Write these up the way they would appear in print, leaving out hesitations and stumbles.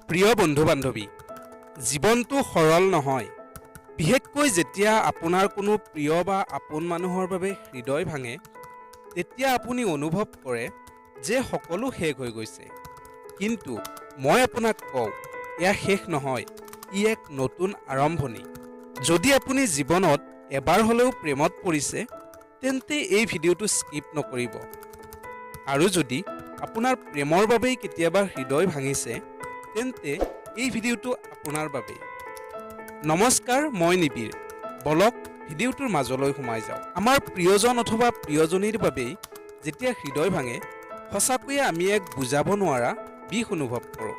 প্ৰিয় বন্ধু বান্ধৱী, জীৱনটো সৰল নহয়। বিশেষকৈ যেতিয়া আপোনাৰ কোনো প্ৰিয় বা আপোন মানুহৰ বাবে হৃদয় ভাঙে, তেতিয়া আপুনি অনুভৱ কৰে যে সকলো শেষ হৈ গৈছে। কিন্তু মই আপোনাক কওঁ, এয়া শেষ নহয়, ই এক নতুন আৰম্ভণি। যদি আপুনি জীৱনত এবাৰ হ'লেও প্ৰেমত পৰিছে, তেন্তে এই ভিডিঅ'টো স্কিপ নকৰিব। আৰু যদি আপোনাৰ প্ৰেমৰ বাবেই কেতিয়াবা হৃদয় ভাঙিছে, তেন্তে এই ভিডিঅ'টো আপোনাৰ বাবে। নমস্কাৰ, মই নিবিৰ। বলক ভিডিঅ'টোৰ মাজলৈ সোমাই যাওঁ। আমাৰ প্ৰিয়জন অথবা প্ৰিয়জনীৰ বাবেই যেতিয়া হৃদয় ভাঙে, সঁচাকৈয়ে আমি এক বুজাব নোৱাৰা বিষ অনুভৱ কৰোঁ।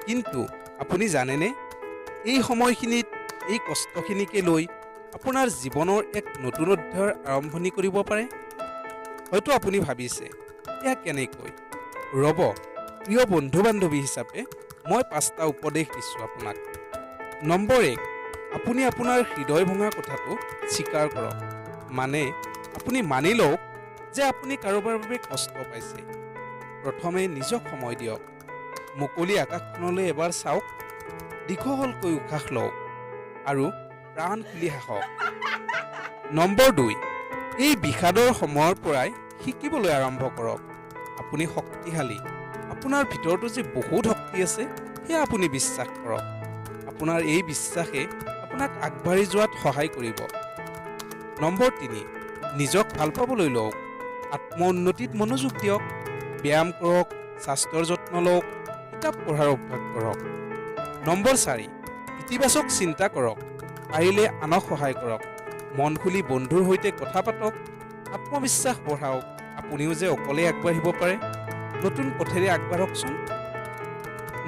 কিন্তু আপুনি জানেনে, এই সময়খিনিত এই কষ্টখিনিকে লৈ আপোনাৰ জীৱনৰ এক নতুন অধ্যায়ৰ আৰম্ভণি কৰিব পাৰে। হয়তো আপুনি ভাবিছে, এয়া কেনেকৈ? ৰ'ব, প্ৰিয় বন্ধু বান্ধৱী হিচাপে মই 5টা উপদেশ দিছোঁ আপোনাক। নম্বৰ 1, আপুনি আপোনাৰ হৃদয় ভঙা কথাটো স্বীকাৰ কৰক। মানে আপুনি মানি লওক যে আপুনি কাৰোবাৰ বাবে কষ্ট পাইছে। প্ৰথমে নিজক সময় দিয়ক। মুকলি আকাশখনলৈ এবাৰ চাওক, দীঘলকৈ উশাহ লওক আৰু প্ৰাণ খুলি হাঁহক। নম্বৰ 2, এই বিষাদৰ সময়ৰ পৰাই শিকিবলৈ আৰম্ভ কৰক। আপুনি শক্তিশালী। আপোনাৰ ভিতৰতো যে বহুত শক্তি আছে, সেয়া আপুনি বিশ্বাস কৰক। আপোনাৰ এই বিশ্বাসে আপোনাক আগবাঢ়ি যোৱাত সহায় কৰিব। নম্বৰ 3, নিজক ভাল পাবলৈ লওক। আত্ম উন্নতিত মনোযোগ দিয়ক। ব্যায়াম কৰক, স্বাস্থ্যৰ যত্ন লওক, কিতাপ পঢ়াৰ অভ্যাস কৰক। নম্বৰ 4, ইতিবাচক চিন্তা কৰক। পাৰিলে আনক সহায় কৰক। মন খুলি বন্ধুৰ সৈতে কথা পাতক। আত্মবিশ্বাস বঢ়াওক। আপুনিও যে অকলে আগবাঢ়িব পাৰে। নতুন পথেৰে আগবাঢ়কচোন।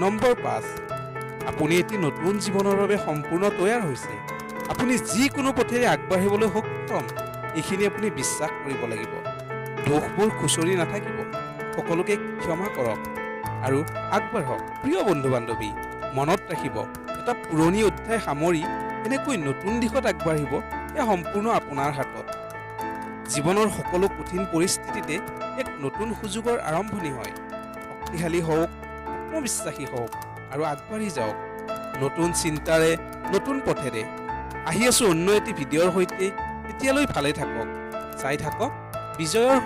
নম্বৰ 5, আপুনি এটি নতুন জীৱনৰ বাবে সম্পূৰ্ণ তৈয়াৰ হৈছে। আপুনি যিকোনো পথেৰে আগবাঢ়িবলৈ সক্ষম। এইখিনি আপুনি বিশ্বাস কৰিব লাগিব। দোষবোৰ খুচৰি নাথাকিব। সকলোকে ক্ষমা কৰক আৰু আগবাঢ়ক। প্ৰিয় বন্ধু বান্ধৱী, মনত ৰাখিব, এটা পুৰণি অধ্যায় সামৰি এনেকৈ নতুন দিশত আগবাঢ়িব, এয়া সম্পূৰ্ণ আপোনাৰ হাতত। জীৱনৰ সকলো কঠিন পৰিস্থিতিতে এক নতুন সুযোগৰ আৰম্ভণি হয়। শক্তিশালী হওক, আত্মবিশ্বাসী হওক আৰু আগবাঢ়ি যাওক নতুন চিন্তাৰে, নতুন পথেৰে। আহি আছোঁ অন্য এটি ভিডিঅ'ৰ সৈতে। তেতিয়ালৈ ভালে থাকক, চাই থাকক বিজয়ৰ